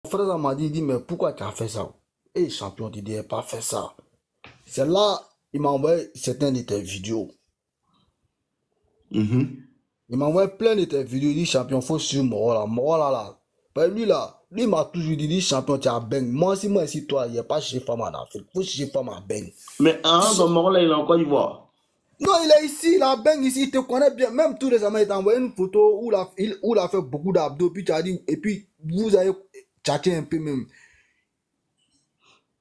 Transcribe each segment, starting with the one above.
frère m'a dit, mais pourquoi tu as fait ça? Et champion, tu n'as pas fait ça. C'est là, il m'a envoyé certaines de tes vidéos. Mhm. Il m'a envoyé plein de tes vidéos. Il dit, champion, faut suivre Moro là. Ben, lui m'a toujours dit, champion, tu as bang. Moi, si moi, ici, toi, il n'y a pas chez femme en Afrique. Faut chez femme à bang. Mais dans Moro, là, il est en Côte d'Ivoire. Non, il est ici, il a bang ici, il te connaît bien. Même tous les amis, il t'a envoyé une photo où il a fait beaucoup d'abdos. Puis tu as dit, et puis vous avez tchatché un peu même.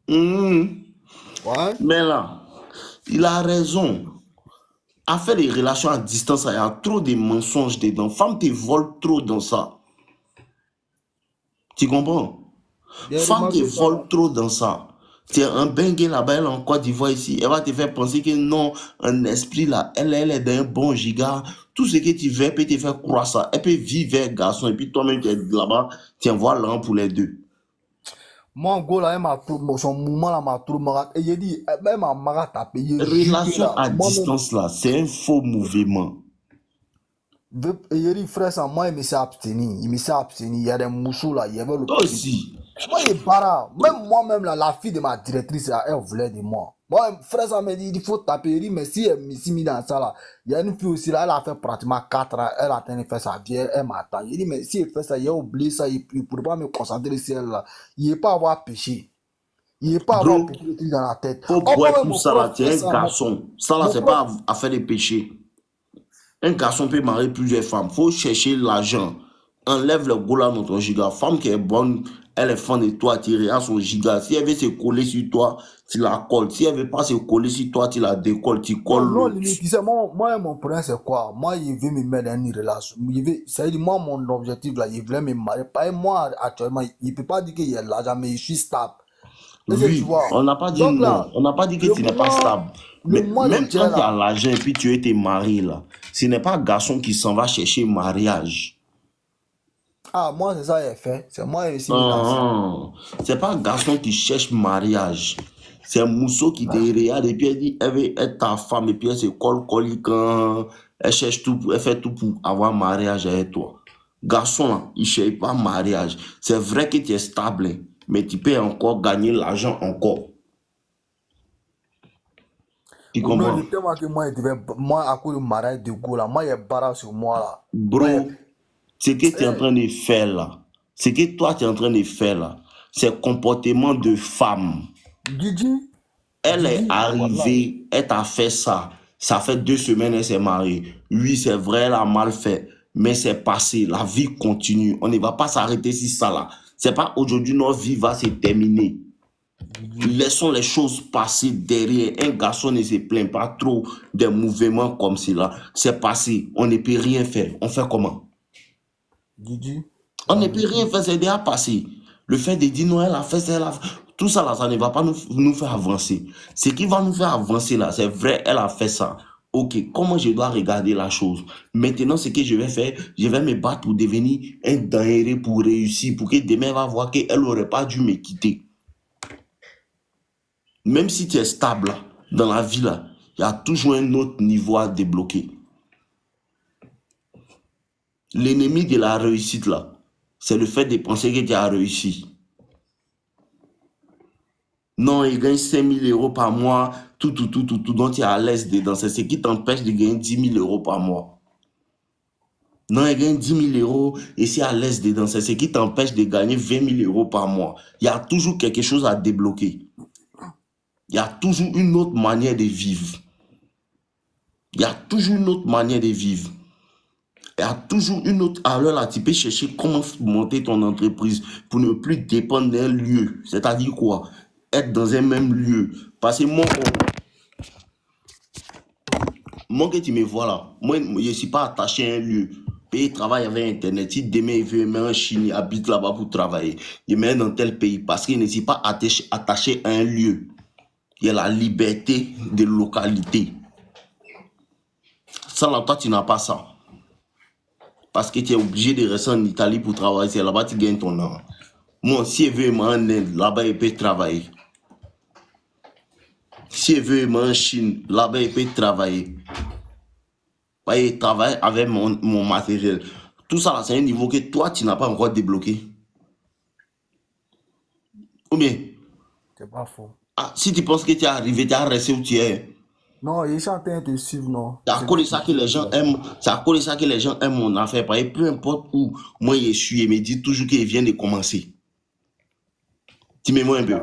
Mhm. Ouais. Mais là, il a raison. À faire des relations à distance, il y a trop de mensonges dedans. Femme te vole trop dans ça. Tu comprends? J'ai Femme te remarqué ça. vole trop dans ça. Tu es un bengue là-bas, elle est en Côte d'Ivoire ici. Elle va te faire penser que non, un esprit là, elle est d'un bon giga. Tout ce que tu veux, elle peut te faire croire ça. Elle peut vivre un garçon et puis toi-même tu es là-bas, tu envoies l'un pour les deux. Moi, en gros, là, elle m'a tout, son mouvement là m'a tout marat. Et j'ai dit, elle m'a marat tapé. J'ai jugué Relation là. à Moi-même, distance là, c'est un faux mouvement. et j'ai dit, frère, ça, moi, il me s'est abstenu. Il me s'est abstenu. Il y a des moussous là, il y avait le Toi petit. aussi. Moi, il est bara. Même moi-même, là, la fille de ma directrice, là, elle voulait de moi. Moi, frère, ça me dit, il faut taper. Il dit, mais si elle m'y mis dans ça, là, il y a une fille aussi, là, elle a fait pratiquement 4 ans. Elle a tenu de faire sa vie, elle m'attend. Il dit, mais si elle fait ça, il a oublié ça, il ne pourrait pas me concentrer sur elle, là. Il n'est pas avoir péché. Il n'est pas avoir Bro, péché le truc dans la tête. faut Oh, boire moi, tout mon ça là, prof tu fait es un ça. garçon. Ça là, Mon c'est prof, pas à faire des péchés. Un garçon peut marier plusieurs femmes. Faut chercher l'argent. Enlève le goulard dans ton giga. Femme qui est bonne, elle est fan de toi, tu regardes son giga. Si elle veut se coller sur toi, tu la colles. Si elle veut pas se coller sur toi, tu la décolles, tu non, colles non, l'autre. limite, tu sais, moi, mon problème, c'est quoi? Moi, il veut me mettre dans une relation. Ça veut dire, moi, mon objectif, là, il voulait me marier. Pas moi, actuellement, il ne peut pas dire qu'il y a de l'argent, mais je suis stable. Est-ce que tu Oui, vois? on n'a pas dit Donc non. là, On n'a pas dit que le tu n'es pas moment, stable. le Mais mois de même Dieu, quand tu as là, l'argent et puis tu es marié là, ce n'est pas un garçon qui s'en va chercher mariage. ah, moi, c'est ça, il est fait. C'est moi, il s'est mis dans ça. Ah, c'est pas un garçon qui cherche mariage. C'est un mousseau qui te regarde et puis elle dit, elle veut être ta femme et puis elle se colle, quand elle cherche tout, elle fait tout pour avoir mariage avec toi. Garçon, là, il cherche pas mariage. C'est vrai que tu es stable, hein, mais tu peux encore gagner l'argent encore. Tu Oh non, il comprends? est tellement que moi, moi, à cause du mariage de go, là, moi, il est barré sur moi, là. Moi, Bro, ce que tu es en eh, train de faire là, ce que toi tu es en train de faire là, c'est comportement de femme. Didi, Elle est Didi, voilà. arrivée, elle t'a fait ça. Ça fait 2 semaines, elle s'est mariée. Oui, c'est vrai, elle a mal fait. Mais c'est passé. La vie continue. On ne va pas s'arrêter sur ça là. C'est pas aujourd'hui, notre vie va se terminer. Didi, Laissons les choses passer derrière. Un garçon ne se plaint pas trop des mouvements comme cela. C'est passé. On ne peut rien faire. On fait comment? Didi, On la ne peut rien vérité. faire, c'est déjà passé. Le fait de dire non, elle a fait ça, elle a fait... Tout ça là, ça ne va pas nous faire avancer. Ce qui va nous faire avancer là, c'est vrai, elle a fait ça. Ok, comment je dois regarder la chose? Maintenant, ce que je vais faire, je vais me battre pour devenir un danger pour réussir, pour que demain, elle va voir qu'elle n'aurait pas dû me quitter. Même si tu es stable là, dans la vie là, il y a toujours un autre niveau à débloquer. L'ennemi de la réussite là, c'est le fait de penser que tu as réussi. Non, il gagne 5 000 € par mois, tout, dont tu es à l'aise dedans. C'est ce qui t'empêche de gagner 10 000 € par mois. Non, il gagne 10 000 € et c'est à l'aise dedans. C'est ce qui t'empêche de gagner 20 000 € par mois. Il y a toujours quelque chose à débloquer. Il y a toujours une autre manière de vivre. Il y a toujours une autre manière de vivre. Il y a toujours une autre. Alors là, tu peux chercher comment monter ton entreprise pour ne plus dépendre d'un lieu. C'est-à-dire quoi? Être dans un même lieu. Parce que moi que tu me vois là, moi, je ne suis pas attaché à un lieu. Pays travaille avec Internet. Si demain il veut me en Chine, il habite là-bas pour travailler. Il met dans tel pays parce qu'il ne suis pas attaché à un lieu. Il y a la liberté de localité. Ça là, toi, tu n'as pas ça. Parce que tu es obligé de rester en Italie pour travailler. C'est là-bas que tu gagnes ton argent. Moi, si je veux m'en Inde, là-bas, il peut travailler. Si je veux m'en Chine, là-bas, il peut travailler. Il travaille avec mon matériel. Tout ça, c'est un niveau que toi, tu n'as pas encore débloqué. Ou bien, C'est pas faux. ah, si tu penses que tu es arrivé, tu es resté où tu es. Non, ils sont en train de te suivre, non. C'est à C'est cause lui de qui ça que dit les que gens là. aiment, c'est à cause de ça que les gens aiment mon affaire. Parce que peu importe où moi je suis, ils me disent toujours qu'ils viennent de commencer. Dis-moi un peu.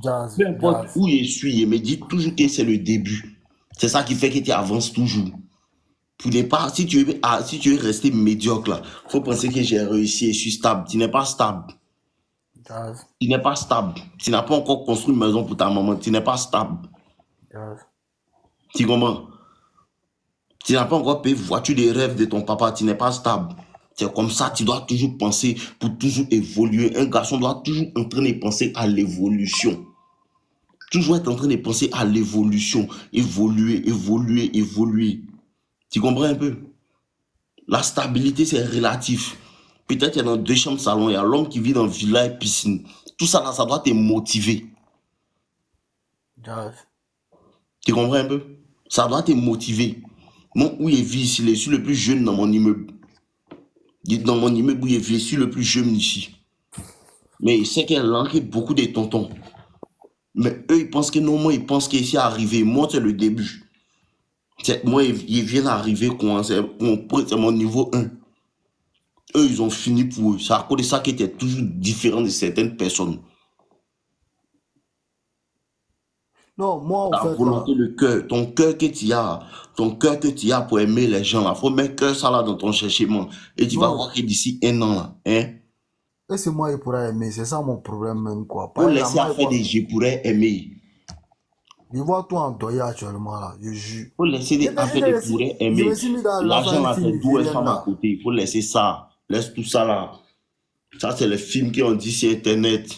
Jazz, Peu importe jazz. où je suis, ils me disent toujours que c'est le début. C'est ça qui fait que tu avances toujours. Pour ne pas, si tu es resté médiocre là, faut penser que j'ai réussi et je suis stable. Tu n'es pas stable. Jazz, Tu n'es pas stable. Tu n'as pas encore construit une maison pour ta maman. Tu n'es pas stable. jazz. Tu comprends? Tu n'as pas encore payé voiture des rêves de ton papa. Tu n'es pas stable. C'est comme ça, tu dois toujours penser pour toujours évoluer. Un garçon doit toujours en train de penser à l'évolution. Toujours être en train de penser à l'évolution. Évoluer, évoluer, évoluer. Tu comprends un peu? La stabilité, c'est relatif. Peut-être qu'il y a dans 2 chambres salon, il y a l'homme qui vit dans villa et piscine. Tout ça là, ça doit te motiver. Jazz. Tu comprends un peu? Ça doit te motiver. Moi, où je vis ici, je suis le plus jeune dans mon immeuble. Dans mon immeuble où je vis, je suis le plus jeune ici. Mais je sais qu'il y a beaucoup de tontons. Mais eux, ils pensent que non, moi, ils pensent qu'ici arrivé. Moi, c'est le début. Moi, ils viennent d'arriver, c'est mon niveau 1. Eux, ils ont fini pour eux. C'est à cause de ça qu'ils étaient toujours différents de certaines personnes. Non, moi, en Ta fait, là, volonté, le cœur, ton cœur que tu as pour aimer les gens, là. Faut mettre ça là dans ton cherchement. Et tu vas non, voir que d'ici 1 an, là, hein, et c'est moi qui pourrais aimer, c'est ça mon problème même, quoi. faut Par exemple, laisser à moi, faire des je pourrais aimer. je vois tout en deuil actuellement, là, je jure. Faut laisser Je, à faire des pourrais je aimer. me suis mis dans l'affaire L'argent une là, fille c'est d'où est nigérienne, femme à là. côté. Il faut laisser ça. Laisse tout ça là. Ça, c'est les films qui ont dit sur Internet.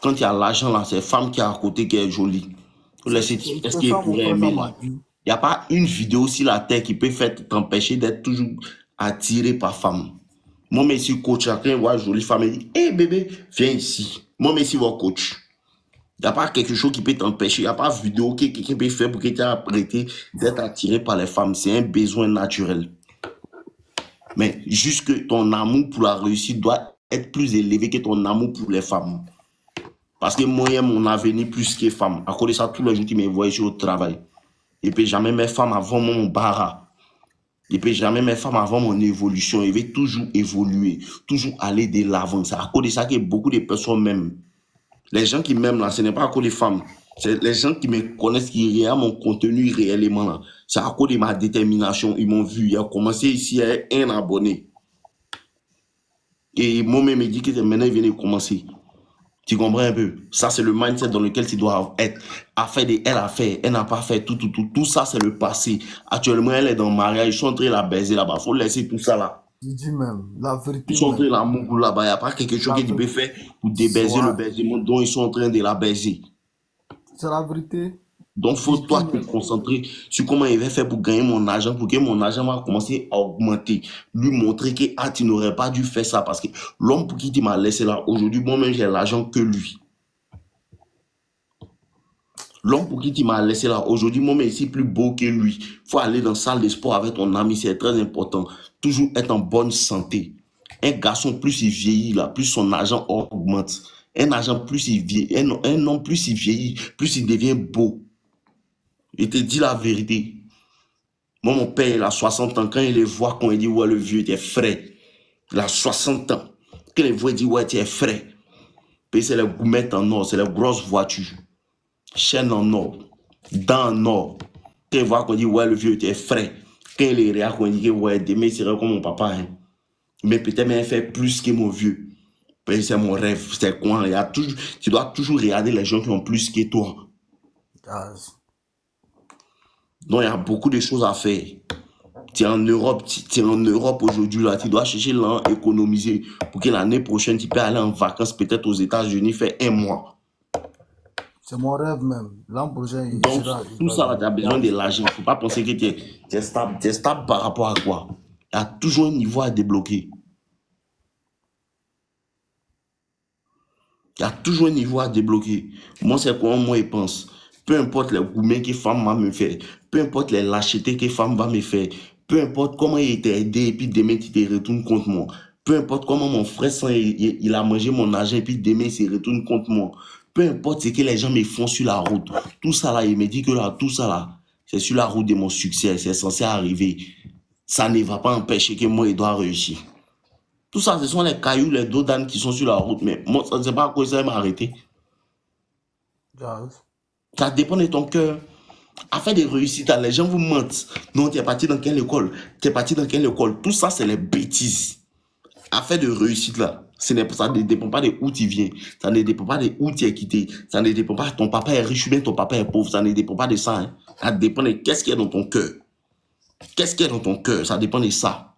Quand il y a l'argent là, c'est femme qui est à côté qui est jolie. Faut laisser, est-ce C'est qu'il ça, mon pourrait frère, ça aimer m'a là? dit. Il n'y a pas une vidéo sur la terre qui peut faire t'empêcher d'être toujours attiré par femme. Moi, mais si coach, quand je vois une jolie femme, il dit, hé bébé, viens ici. Moi, mais si votre coach. Il n'y a pas quelque chose qui peut t'empêcher. Il n'y a pas de vidéo que quelqu'un peut faire pour que tu aies arrêté d'être attiré par les femmes. C'est un besoin naturel. Mais juste que ton amour pour la réussite doit être plus élevé que ton amour pour les femmes. Parce que moi, j'aime mon avenir plus que femmes. À cause de ça, tous les jours qui me voient, je suis au travail. Et puis, jamais mes femmes avant mon bara. Et puis, jamais mes femmes avant mon évolution. Je vais toujours évoluer, toujours aller de l'avant. C'est à cause de ça que beaucoup de personnes m'aiment. Les gens qui m'aiment là, ce n'est pas à cause des femmes. C'est les gens qui me connaissent, qui regardent mon contenu réellement là. C'est à cause de ma détermination. Ils m'ont vu. Il a commencé ici à un abonné. Et moi-même, il dit que maintenant, il vient de commencer. Tu comprends un peu? Ça, c'est le mindset dans lequel tu dois être. Elle a fait, elle n'a pas fait, tout ça, c'est le passé. Actuellement, elle est dans le mariage, ils sont en train de la baiser là-bas. Il faut laisser tout ça là. Je dis même, la Ils vérité sont en train même. de l'amour là-bas. Il n'y a pas quelque chose La que tu peux vérité. faire pour débaiser le Ouais, baisement dont ils sont en train de la baiser. c'est la vérité. Donc, Je faut dis toi te même. concentrer sur comment il va faire pour gagner mon argent, pour que mon argent va commencer à augmenter. Lui montrer que ah, tu n'aurais pas dû faire ça parce que l'homme pour qui tu m'as laissé là, aujourd'hui, moi-même, j'ai l'argent que lui. L'homme pour qui tu m'as laissé là, aujourd'hui, moi-même, ici, plus beau que lui. Il faut aller dans la salle de sport avec ton ami, c'est très important. Toujours être en bonne santé. Un garçon, plus il vieillit là, plus son argent augmente. Un argent, plus il vieillit, un homme, plus il vieillit, plus il devient beau. Il te dit la vérité. Moi, mon père, il a 60 ans. Quand il les voit, quand il dit, ouais, le vieux, il est frais. Il a 60 ans. Quand il voit, il dit, ouais, tu es frais. Puis c'est les goumettes en or, c'est les grosses voitures. Chaîne en or, dents en or. Quand il voit qu'on dit, ouais, le vieux, tu es frais. Quand il est réel, qu'on dit, ouais, demain, il sera comme mon papa. Hein. Mais peut-être même faire plus que mon vieux. C'est mon rêve. C'est quoi? Tu dois toujours regarder les gens qui ont plus que toi. Jazz. Donc, il y a beaucoup de choses à faire. Tu es en Europe, tu es en Europe aujourd'hui, là, tu dois chercher l'an économiser pour que l'année prochaine, tu peux aller en vacances, peut-être aux États-Unis, faire 1 mois. C'est mon rêve même. L'an prochain, il Donc, sera aux tout ça, là, tu États-Unis. as besoin de Jazz. l'argent. Il ne faut pas penser que tu es stable. Tu es stable par rapport à quoi? Il y a toujours un niveau à débloquer. Il y a toujours un niveau à débloquer. Moi, c'est comment moi, je pense. Peu importe les gourmets que femme va me faire, peu importe les lâchetés que femme va me faire, peu importe comment il t'a aidé et puis demain, tu te retournes contre moi. Peu importe comment mon frère il a mangé mon argent et puis demain il se retourne contre moi. Peu importe ce que les gens me font sur la route. Tout ça là, il me dit que là, tout ça là, c'est sur la route de mon succès. C'est censé arriver. Ça ne va pas empêcher que moi, il dois réussir. Tout ça, ce sont les cailloux, les dos d'âne qui sont sur la route. Mais moi, ça ne sait pas à quoi ça va m'arrêter. Jazz. Ça dépend de ton cœur. Afin de réussir, les gens vous mentent. Non, tu es parti dans quelle école? Tu es parti dans quelle école? Tout ça, c'est les bêtises. Afin de réussir là, ça ne dépend pas de où tu viens. Ça ne dépend pas de où tu es quitté. Ça ne dépend pas de ton papa est riche ou bien ton papa est pauvre. Ça ne dépend pas de ça. Hein. Ça dépend de qu'est-ce qu'il y a dans ton cœur. Qu'est-ce qu'il y a dans ton cœur? Ça dépend de ça.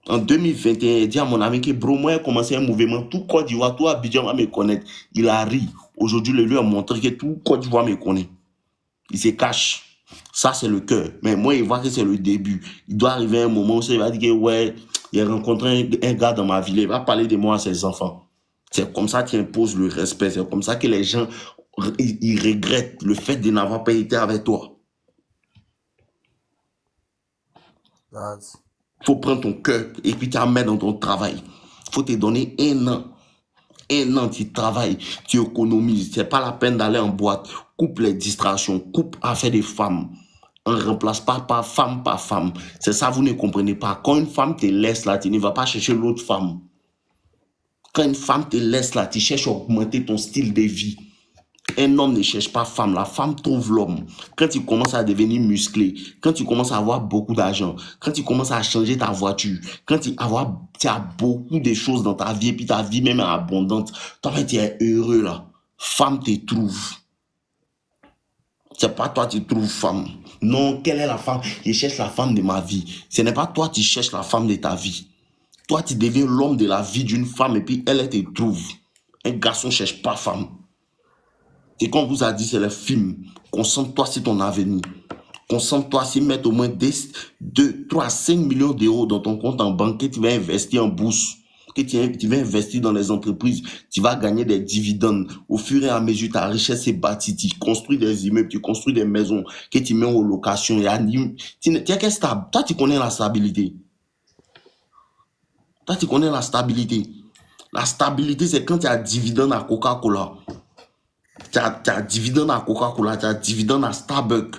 En 2021, il dit à mon ami que bro, moi, j'ai commencé un mouvement. Tout Côte d'Ivoire, tout Abidjan va me connaître. Il a ri. Aujourd'hui, le lui a montré que tout Côte d'Ivoire me connaît. Il se cache. Ça, c'est le cœur. Mais moi, il voit que c'est le début. Il doit arriver un moment où il va dire que ouais, il a rencontré un gars dans ma ville. Il va parler de moi à ses enfants. C'est comme ça qu'il impose le respect. C'est comme ça que les gens, ils regrettent le fait de n'avoir pas été avec toi. Jazz. Il faut prendre ton cœur et puis tu la mets dans ton travail. Il faut te donner un an. Un an, tu travailles, tu économises. C'est pas la peine d'aller en boîte. Coupe les distractions, coupe affaire des femmes. On ne remplace pas par femme par femme. C'est ça, vous ne comprenez pas. Quand une femme te laisse là, tu ne vas pas chercher l'autre femme. Quand une femme te laisse là, tu cherches à augmenter ton style de vie. Un homme ne cherche pas femme, la femme trouve l'homme. Quand tu commences à devenir musclé, quand tu commences à avoir beaucoup d'argent, quand tu commences à changer ta voiture, quand tu as beaucoup de choses dans ta vie, et puis ta vie même est abondante, toi, tu es heureux là. Femme te trouve. C'est pas toi qui trouves femme. Non, quelle est la femme? Je cherche la femme de ma vie. Ce n'est pas toi qui cherches la femme de ta vie. Toi, tu deviens l'homme de la vie d'une femme et puis elle te trouve. Un garçon ne cherche pas femme. Et comme on vous a dit, c'est le film. Concentre-toi sur ton avenir. Concentre-toi sur mettre au moins 2, 3, 5 millions d'euros dans ton compte en banque que tu vas investir en bourse, que tu vas investir dans les entreprises. Tu vas gagner des dividendes. Au fur et à mesure, ta richesse est bâtie. Tu construis des immeubles, tu construis des maisons que tu mets en location. Toi, tu connais la stabilité. Toi, tu connais la stabilité. La stabilité, c'est quand tu as dividende à Coca-Cola. Tu as dividende à Coca-Cola, tu as dividende à Starbucks.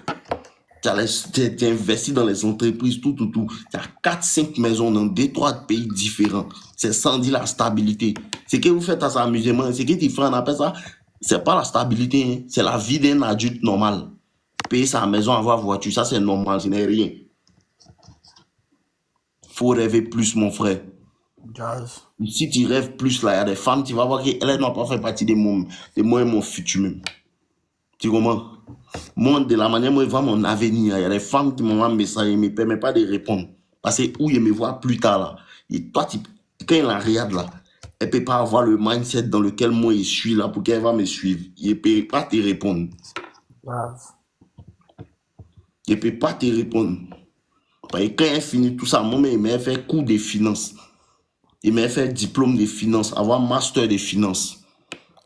Tu as investi dans les entreprises, tout. Tu as 4-5 maisons dans 2-3 pays différents. C'est sans dire la stabilité. Ce que vous faites à cet amusement, ce que tu fais, on appelle ça, c'est pas la stabilité, hein. C'est la vie d'un adulte normal. Payer sa maison, avoir voiture, ça c'est normal, ce n'est rien. Faut rêver plus, mon frère. Jazz. Si tu rêves plus, là, il y a des femmes, tu vas voir qu'elles n'ont pas fait partie de moi et mon futur même. Tu comprends? Moi, de la manière dont je vois mon avenir, il y a des femmes qui m'envoient un message et ne me permettent pas de répondre. Parce que où ils me voient plus tard là. Et toi, quand elle la regarde là, elle ne peut pas avoir le mindset dans lequel moi je suis là pour qu'elle va me suivre. Elle ne peut pas te répondre. Jazz. Elle ne peut pas te répondre. Parce que quand elle finit tout ça, moi, il m'a fait cours de finance. Il m'a fait diplôme de finance, avoir master de finance.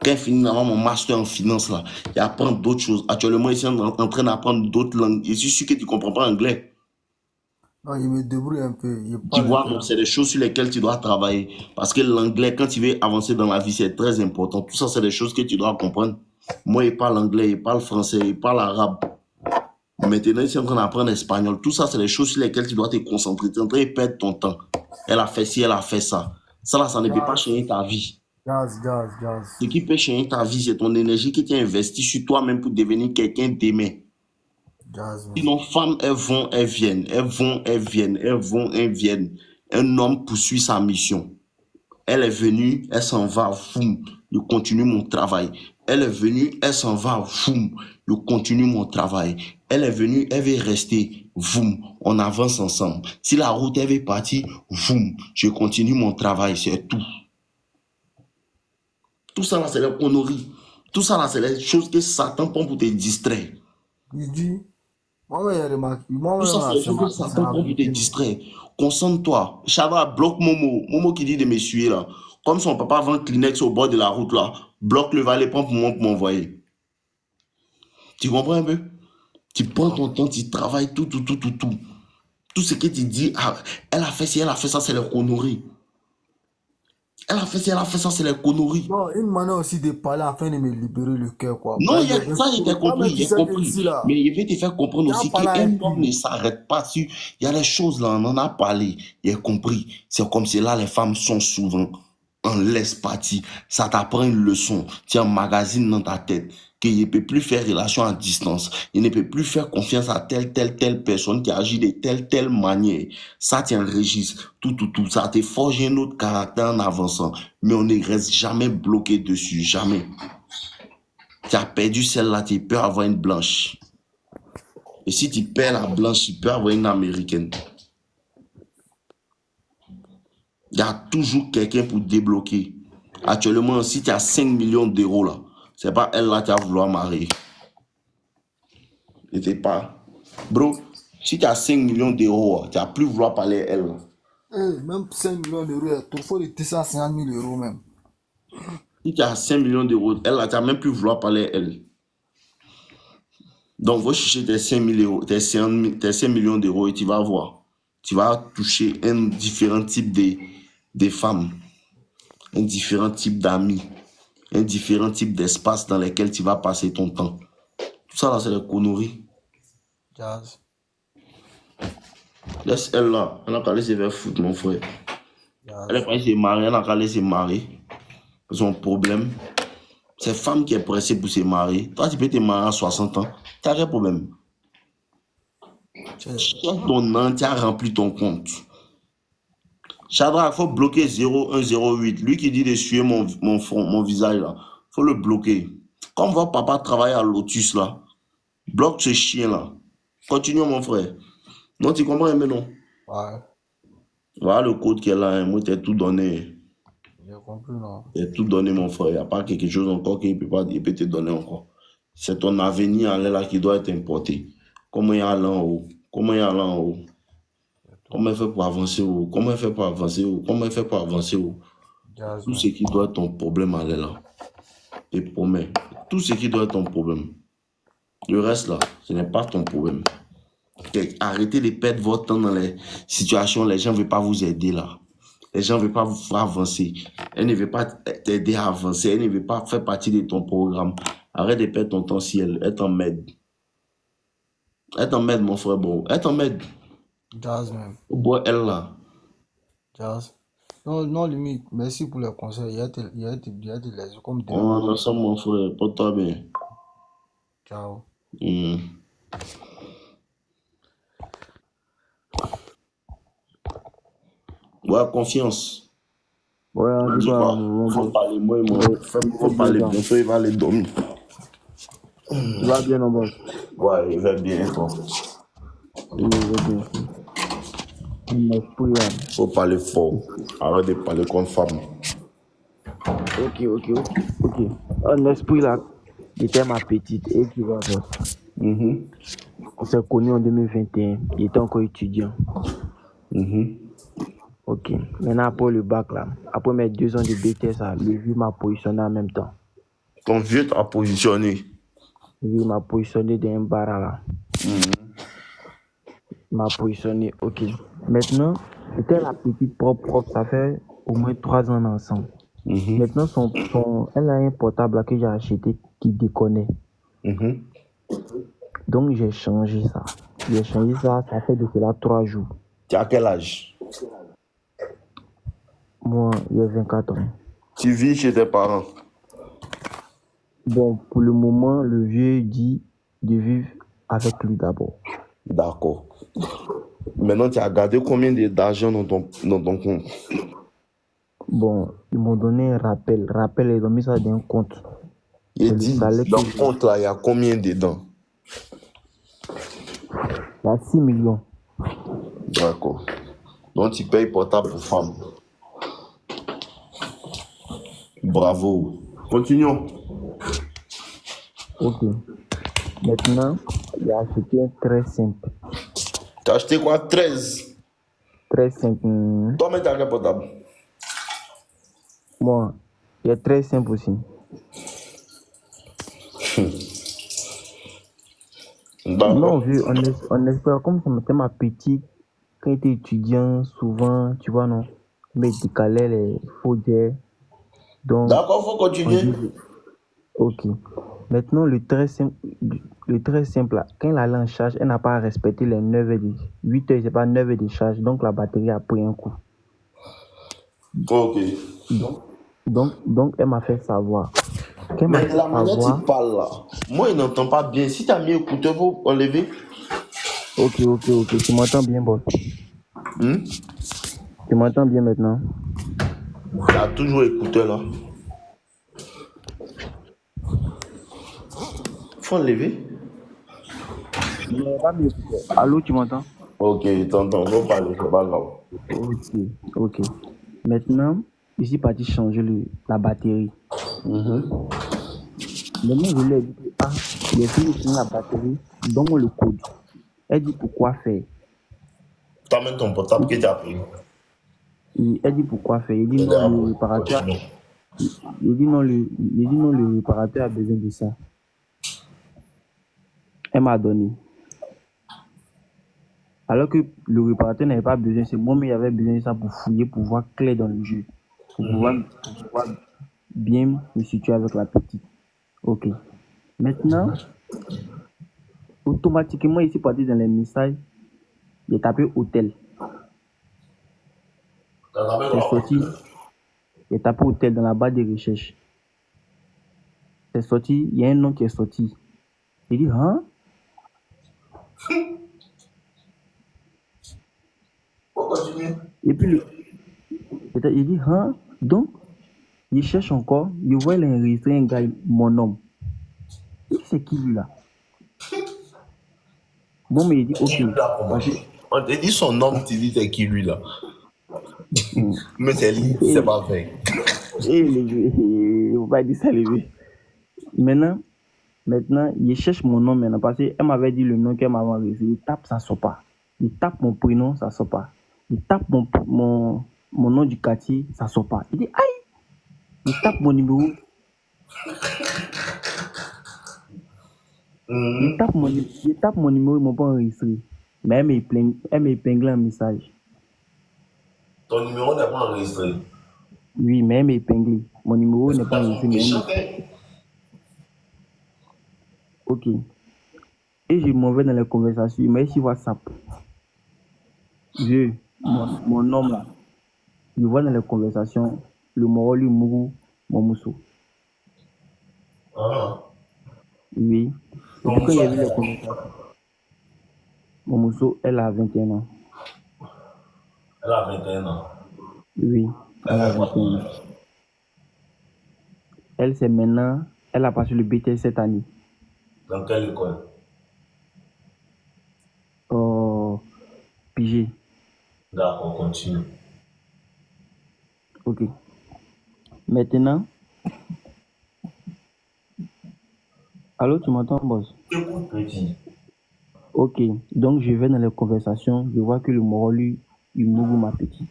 Quand il finit d'avoir mon master en finance, là, il apprend d'autres choses. Actuellement, je suis en train d'apprendre d'autres langues. Je suis sûr que tu ne comprends pas anglais. Non, il me débrouille un peu. Il Tu parle un vois, peu. donc c'est des choses sur lesquelles tu dois travailler. Parce que l'anglais, quand tu veux avancer dans la vie, c'est très important. Tout ça, c'est des choses que tu dois comprendre. Moi, il parle anglais, il parle français, il parle arabe. Maintenant, je suis en train d'apprendre l'espagnol. Tout ça, c'est des choses sur lesquelles tu dois te concentrer. Tu es en train de perdre ton temps. Elle a fait ci, elle a fait ça. Ça, là, ça ne peut pas Jazz. changer ta vie. Jazz. Ce qui peut changer ta vie, c'est ton énergie que tu as investie sur toi-même pour devenir quelqu'un d'aimer. Jazz, man. Sinon, femmes, elles vont, elles viennent. Elles vont, elles viennent. Elles vont, elles viennent. Un homme poursuit sa mission. Elle est venue, elle s'en va, foum, je continue mon travail. Elle est venue, elle s'en va, foum, je continue mon travail. Elle est venue, elle veut rester, foum, on avance ensemble. Si la route elle veut partir, foum, je continue mon travail, c'est tout. Tout ça là, c'est les conneries. Tout ça là, c'est les choses que Satan prend pour te distraire. Il dit, moi-même, j'ai remarqué. Tout Moi-même, ça, c'est là, les choses que c'est Satan ma prend pour te victime. distraire. Concentre-toi. Chava, bloque Momo. Momo qui dit de me suivre là. Comme son papa vend Kleenex au bord de la route là. Bloque le valet, prends pour moi pour m'envoyer. Tu comprends un peu? Tu prends ton temps, tu travailles tout. Tout ce que tu dis, ah, elle a fait ci, elle a fait ça, c'est les conneries. Elle a fait ça, c'est les conneries. Non, une manière aussi de parler afin de me libérer le cœur, quoi. Non, Bah, il y a, ça, toi-même, tu j'ai sais que compris. ici, là, Mais je vais te faire comprendre tu as aussi parlé à un qu'un homme pire. ne s'arrête pas sur. Il y a des choses là, on en a parlé. J'ai compris. C'est comme cela, les femmes sont souvent en laisse partie. Ça t'apprend une leçon. Tu emmagasines dans ta tête qu'il ne peut plus faire relation à distance. Il ne peut plus faire confiance à telle personne qui agit de telle manière. Ça t'enregistre. Tout. Ça te forge un autre caractère en avançant. Mais on ne reste jamais bloqué dessus. Jamais. Tu as perdu celle-là, tu peux avoir une blanche. Et si tu perds la blanche, tu peux avoir une américaine. Il y a toujours quelqu'un pour débloquer. Actuellement, si tu as 5 millions d'euros là, c'est pas elle là qui va vouloir marier. Et t'es pas. Bro, si tu as 5 millions d'euros, tu vas plus vouloir parler à elle. Là. Même 5 millions d'euros, il te faut de 250 000 euros même. Si tu as 5 millions d'euros, elle là, tu vas même plus vouloir parler à elle. Donc, va chercher tes 5 000 euros, tes 5 millions d'euros et tu vas voir. Tu vas toucher un différent type de femmes. Un différent type d'amis, un différent type d'espace dans lesquels tu vas passer ton temps. Tout ça là, c'est des conneries. Jazz. Laisse elle là, elle n'a qu'à laisser faire foutre, mon frère. Jazz. Elle est pas se marier, elle n'a qu'à laisser marier. Son problème, c'est femme qui est pressée pour se marier. Toi, tu peux te marier à 60 ans, tu n'as rien de problème. Check ton nom, tu as rempli ton compte. Shadrach, il faut bloquer 0108. Lui qui dit de suer mon visage là, il faut le bloquer. Comme votre papa travaille à Lotus là, bloque ce chien là. Continue mon frère. Non, tu comprends maintenant? Ouais, Voilà le code qui est là. Moi, t'as tout donné. j'ai compris, non. T'as tout donné mon frère. Il n'y a pas quelque chose encore qu'il peut pas, il peut te donner encore. C'est ton avenir en là qui doit être importé. Comment il y a là en haut? Comment il y a là en haut? Comment il fait pour avancer où? Comment il fait pour avancer où? Comment il fait pour avancer où? Jazz, Tout man. ce qui doit être ton problème en là. Je te promets. Tout ce qui doit être ton problème. Le reste là, ce n'est pas ton problème. Arrêtez de perdre votre temps dans les situations, les gens ne veulent pas vous aider là. Les gens ne veulent pas vous faire avancer. Elle ne veut pas t'aider à avancer. Elle ne veut pas faire partie de ton programme. Arrête de perdre ton temps si elle t'emmène. Elle t'emmène, mon frère, bon. Elle t'emmène. Jazz, man. Bois elle là. Jazz. Non, non, limite. Merci pour les conseils. Il y a des lésions comme On demain. est ensemble, mon frère. Porte-toi bien. Ciao. Ouais, confiance. Ouais, on dit Dis quoi, quoi? mon Faut boss? parler, moi et moi. Faut Bien, parler bien. bientôt, il va aller dormir. Tu vas bien, mon boss? Ouais, il va bien, quoi. Oui, je vais bien. On esprit, là. Faut parler fort. Arrête de parler comme femme. Ok. Un esprit, là, il était ma petite. Et tu vois, boss. On s'est connus en 2021. Il était encore étudiant. Ok. Maintenant, après le bac, là, après mes 2 ans de BTS, là, le vieux m'a positionné en même temps. Ton vieux t'a positionné. Le vieux m'a positionné dans un bar, là. Il m'a positionné, ok. Maintenant, c'était la petite propre, ça fait au moins 3 ans ensemble. Maintenant, elle a un portable là que j'ai acheté qui déconne. Donc, j'ai changé ça. Ça fait de cela 3 jours. Tu as quel âge? Moi, j'ai 24 ans. Tu vis chez tes parents? Bon, pour le moment, le vieux dit de vivre avec lui d'abord. D'accord. Maintenant, tu as gardé combien d'argent dans ton compte? Bon, ils m'ont donné un rappel. Rappel, ils ont mis ça dans un compte. Il dit, dans le compte là, il y a combien dedans? Il y a 6 millions. D'accord. Donc, tu payes portable pour femme. Bravo. Continuons. Ok. Maintenant, j'ai acheté un très simple. Tu as acheté quoi? 13? Très simple. Toi-même, tu as quel portable? Moi, il est très simple aussi. Non, vu, on espère, comme c'était ma petite, quand j'étais étudiant, souvent, tu vois, non, mais il décalait les faux dires. Donc, D'accord, faut continuer. Ok. Maintenant, le très simple, là, quand elle allait en charge, elle n'a pas respecté les 9 heures 8 heures, c'est pas 9 heures de charge, donc la batterie a pris un coup. Ok. Donc elle m'a fait savoir. Mais la manière dont tu parles là, moi, il n'entend pas bien. Si tu as mis écouteur, faut enlever. Ok. Tu m'entends bien, boss? Tu m'entends bien maintenant? Tu as toujours écouteur là. Faut enlever. Allô, tu m'entends? Ok, t'entends. Faut parler, c'est pas grave. Ok. Maintenant, je suis parti changer la batterie. Maintenant, je lui ai dit que, il est fini de changer la batterie, donne-moi le code. Elle dit pourquoi faire. T'amènes ton portable que tu as pris. Elle dit pourquoi faire. Il dit non, le réparateur. Il dit non, le réparateur a besoin de ça. Elle m'a donné. Alors que le réparateur n'avait pas besoin, c'est moi-même qui avait besoin de ça pour fouiller, pour voir clair dans le jeu. Pour pouvoir bien me situer avec la petite. Ok. Maintenant, automatiquement, ici, parti dans les messages, j'ai tapé hôtel. C'est sorti. J'ai tapé hôtel dans la barre de recherche. C'est sorti, il y a un nom qui est sorti. J'ai dit, hein? Et puis, il dit, hein? Donc, il cherche encore, il voit l'enregistrer un gars, mon nom. Il dit, c'est qui lui là? Bon, mais il dit, ok. On te dit son nom, tu dis c'est qui lui là? Mais c'est lui, c'est pas vrai. Il ne faut pas dire ça, les Maintenant, il cherche mon nom maintenant parce qu'elle m'avait dit le nom qu'elle m'avait enregistré. Il tape, ça ne sort pas. Il tape mon prénom, ça ne sort pas. Il tape mon nom du quartier, ça ne sort pas. Il dit, aïe! Il tape mon numéro. Il tape mon numéro, ils ne m'ont pas enregistré. Mais elle m'a épinglé un message. Ton numéro n'est pas enregistré? Oui, mais elle m'a épinglé. Mon numéro n'est pas enregistré. Ok. Et je m'en vais dans les conversations. Il m'a dit sur WhatsApp. Mon nom là. Je vois dans les conversations le Morolu Mourou Momousso. Oui. Et puis quand il y a vu les conversations, Momousso, elle a 21 ans. Elle a 21 ans? Oui, elle a 21 ans. Elle, c'est maintenant, elle a passé le BTS cette année. Dans quelle école? Pigé. D'accord, continue. Ok. Maintenant. Allô, tu m'entends, boss? Écoute, petit. Ok. Donc, je vais dans les conversations. Je vois que le Morolu, il mourut ma petite.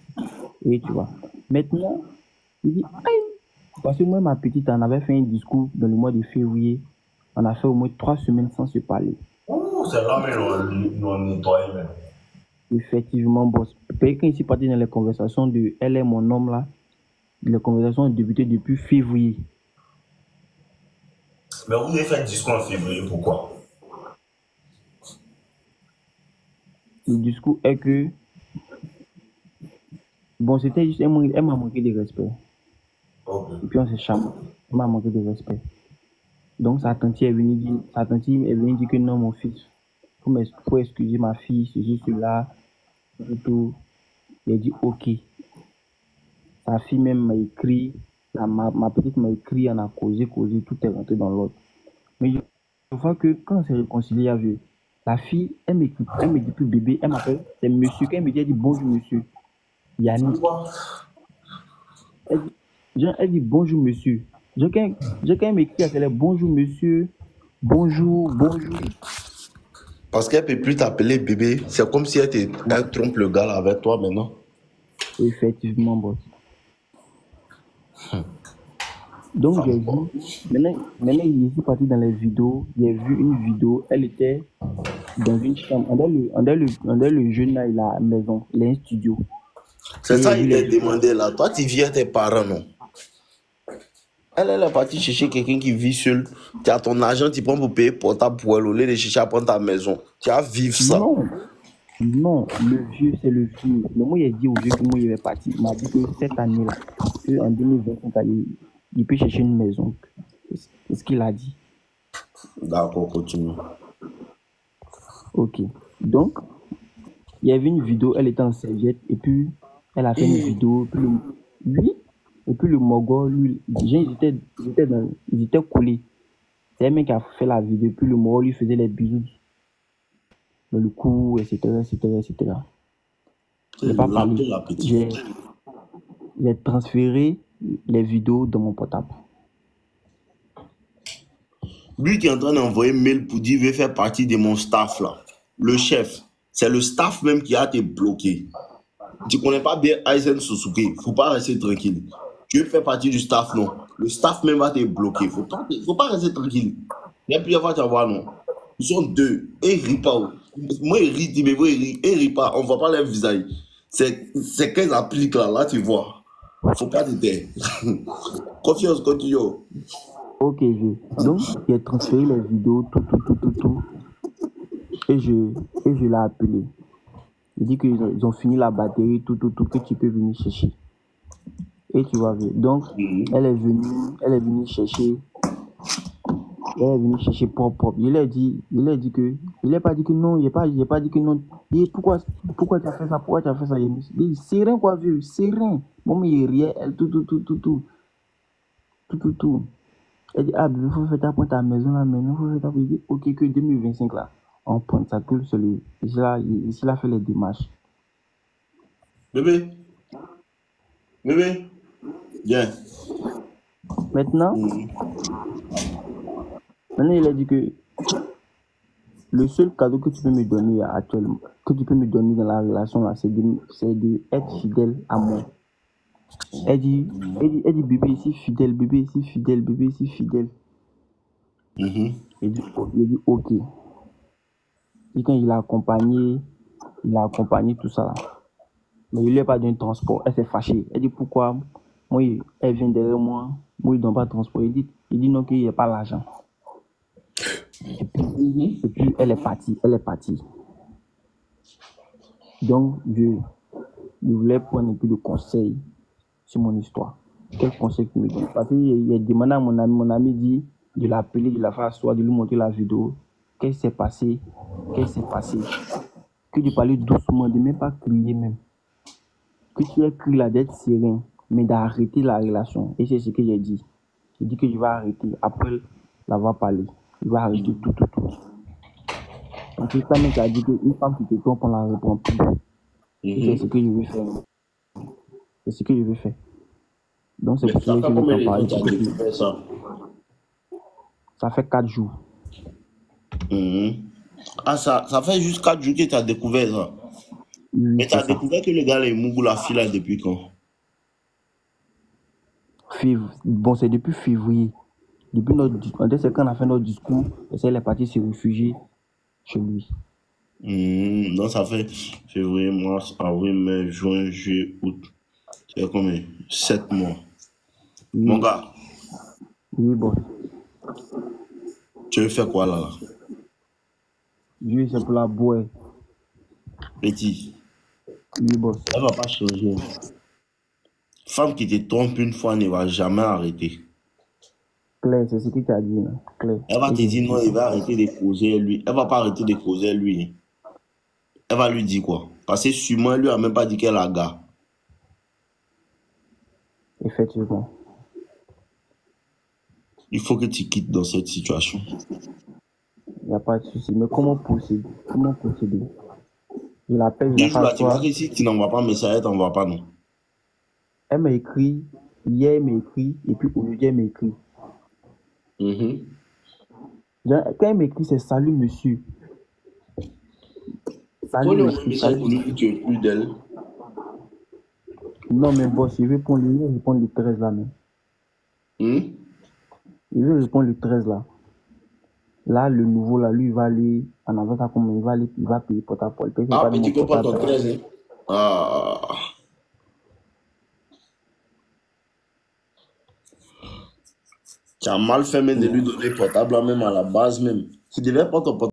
Et tu vois. Maintenant, il dit, aïe! Parce que moi, ma petite, on avait fait un discours dans le mois de février. On a fait au moins 3 semaines sans se parler. C'est là, mais on nettoie même. Effectivement, boss. Quand ici parti dans les conversations de elle est mon homme là, les conversations ont débuté depuis février. Mais vous avez fait un discours en février, pourquoi? Le discours est que, bon, c'était juste, elle m'a manqué de respect. Okay. Et puis on s'est charmé. Elle m'a manqué de respect. Donc sa tante est venue dire que non, mon fils, faut excuser ma fille, ceci, cela, tout. Il a dit ok. Sa fille même m'a écrit, ma petite m'a écrit, on a causé, tout est rentré dans l'ordre. Mais je vois que quand on s'est réconcilié avec la fille, elle me dit plus bébé, elle m'appelle, c'est monsieur. Quand elle me dit, elle dit bonjour monsieur. Yannick. Elle dit bonjour monsieur. Quand elle m'écrit, elle dit bonjour monsieur, bonjour. Parce qu'elle ne peut plus t'appeler bébé. C'est comme si elle trompe le gars là avec toi maintenant. Effectivement, boss. Donc j'ai vu, maintenant il est parti dans les vidéos, j'ai vu une vidéo, elle était dans une chambre, on a le jeune là, il a une maison, il a un studio. C'est Et j'ai ça vu qu'il les t'a vidéos. demandé là. Toi, tu vis à tes parents, non? Elle est partie chercher quelqu'un qui vit seul. Tu as ton argent, tu prends pour payer portable pour elle, au lieu de chercher à prendre ta maison. Tu vas vivre ça. Non, non, le vieux, c'est le vieux. Mais moi, il a dit au vieux que moi, il est parti. Il m'a dit que cette année-là, qu'en 2025, il peut chercher une maison. C'est ce qu'il a dit. D'accord, continue. Ok. Donc, il y avait une vidéo, elle était en serviette, et puis elle a fait une vidéo, puis lui, et puis le mogol, lui, les gens, ils étaient collés. C'est un mec qui a fait la vidéo, puis le mogol lui faisait les bisous dans le cou, etc., etc., etc. Je C'est n'ai pas parlé. l'entrée, la petite. J'ai transféré les vidéos dans mon portable. Lui qui est en train d'envoyer mail pour dire, veut faire partie de mon staff là. Le chef. C'est le staff même qui a été bloqué. Tu connais pas bien Aizen Suzuki. Faut pas rester tranquille. Tu veux faire partie du staff, non. Le staff même va te bloquer. Faut pas rester tranquille. Il y a plusieurs fois tu vas voir, non. Ils sont deux. Et ils rient pas. Moi, ils rient, mais vous, ils rient pas. On voit pas leur visage. C'est qu'ils appliquent là. Là, tu vois. Faut pas te taire. Confiance, continue. Ok, donc j'ai transféré les vidéos, tout. Et je l'ai appelé. Il dit qu'ils ont fini la batterie, tout, que tu peux venir chercher. Et tu vas ver. Donc, elle est venue chercher. Elle est venue chercher propre. Il a dit que, il n'a pas dit que non, il n'a pas dit que non. Il dit, pourquoi tu as fait ça? Pourquoi tu as fait ça? Il dit, c'est rien quoi, vieux, c'est rien. Bon, mais il riait, elle, tout. Elle dit, ah, il faut faire ta maison là, maintenant, il faut faire ta. Il dit, ok, que 2025 là, on prend ça que celui. Ici, il a fait les démarches. Bébé, viens. Maintenant, il a dit que le seul cadeau que tu peux me donner actuellement, que tu peux me donner dans la relation là, c'est d'être fidèle à moi. Elle dit, bébé ici fidèle, bébé ici fidèle, bébé ici fidèle. Il dit, ok. Et quand il a accompagné tout ça là. Mais il lui a pas donné de transport. Elle s'est fâchée. Elle dit pourquoi? Moi, elle vient derrière moi. Moi, il ne donne pas de transport. Il dit non, qu'il n'y a pas l'argent. Et puis, elle est partie. Donc, je voulais prendre un peu de conseils sur mon histoire. Quel conseil tu me donnes? Parce qu'il a demandé à mon ami dit de l'appeler, de la faire asseoir, de lui montrer la vidéo. Qu'est-ce qui s'est passé? Que de parler doucement, de même pas crier même. Que tu aies crié la dette serein, mais d'arrêter la relation. Et c'est ce que j'ai dit. J'ai dit que je vais arrêter après l'avoir parlé. Je vais arrêter tout. Donc, c'est ça même qui a dit qu'une femme qui te trompe, on la reprend plus. Et c'est ce que je veux faire. Donc, c'est pour ça que je vais t'en parler. Ça fait 4 jours. Ah, ça fait juste 4 jours que tu as découvert ça. Mais tu as découvert que le gars est mougou la fille là depuis quand? Bon, c'est depuis février. Depuis c'est quand on a fait notre discours, et c'est elle est partie se réfugier chez lui. Donc ça fait février, mars, avril, mai, juin, juillet, août. C'est combien? 7 mois. Oui. Mon gars. Oui, bon. Tu veux faire quoi là? Oui, c'est pour la boire. Petit. Oui, boss. Elle va pas changer. Femme qui te trompe une fois ne va jamais arrêter. Claire, c'est ce que tu as dit. Claire. Elle va te dire non, il va arrêter de causer lui. Elle va pas arrêter de causer lui. Elle va lui dire quoi? Parce que sûrement, elle lui a même pas dit qu'elle a gars. Effectivement. Il faut que tu quittes dans cette situation. Il n'y a pas de souci. Mais comment procéder? Je l'appelle, je la Dis-lui, fais tu vois que si tu n'envoies pas message, elle t'envoie pas non. Elle m'a écrit, hier elle m'a écrit, et puis aujourd'hui elle m'a écrit. Quand elle m'écrit, c'est salut monsieur. Salut monsieur. Message pour lui que tu es plus d'elle. Non, mais boss, je vais répondre le 13 là même. Je vais répondre le 13 là. Là, le nouveau là, lui, il va aller en avant ça comme il va payer porte-à-porte. Ah, mais tu peux pas ton 13, hein? Ah. Tu as mal fait même de lui donner portable, même à la base même. Tu devais pas ton portable.